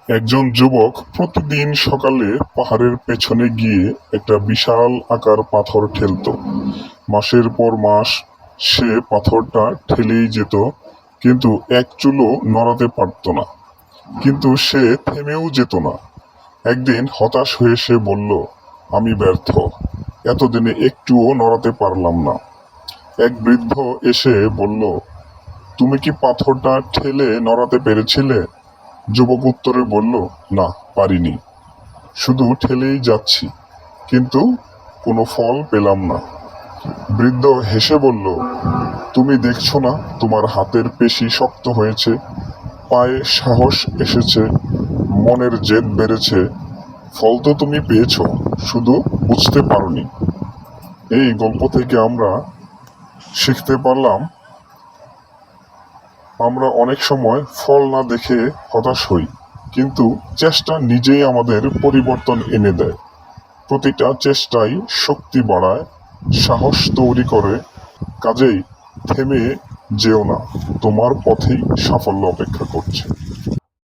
একজন যুবক প্রতিদিন সকালে পাহাড়ের পেছনে গিয়ে একটা বিশাল আকার পাথর ঠেলতো। মাসের পর মাস সে পাথরটা ঠেলেই যেত, কিন্তু এক চুলও নড়াতে পারত না। কিন্তু সে থেমেও যেত না। একদিন হতাশ হয়ে সে বলল, আমি ব্যর্থ, এতদিনে একটুও নড়াতে পারলাম না। এক বৃদ্ধ এসে বলল, তুমি কি পাথরটা ঠেলে নড়াতে পেরেছিলে? যুবক উত্তরে বলল, না, পারিনি, শুধু ঠেলেই যাচ্ছি, কিন্তু কোনো ফল পেলাম না। বৃদ্ধ হেসে বলল, তুমি দেখছো না তোমার হাতের পেশি শক্ত হয়েছে, পায়ে সাহস এসেছে, মনের জেদ বেড়েছে, ফল তো তুমি পেয়েছো, শুধু বুঝতে পারোনি। এই গল্প থেকে আমরা শিখতে পারলাম, আমরা অনেক সময় ফল না দেখে হতাশ হই, কিন্তু চেষ্টা নিজেই আমাদের পরিবর্তন এনে দেয়। প্রতিটা চেষ্টাই শক্তি বাড়ায়, সাহস তৈরি করে। কাজেই থেমে যেও না, তোমার পথেই সাফল্য অপেক্ষা করছে।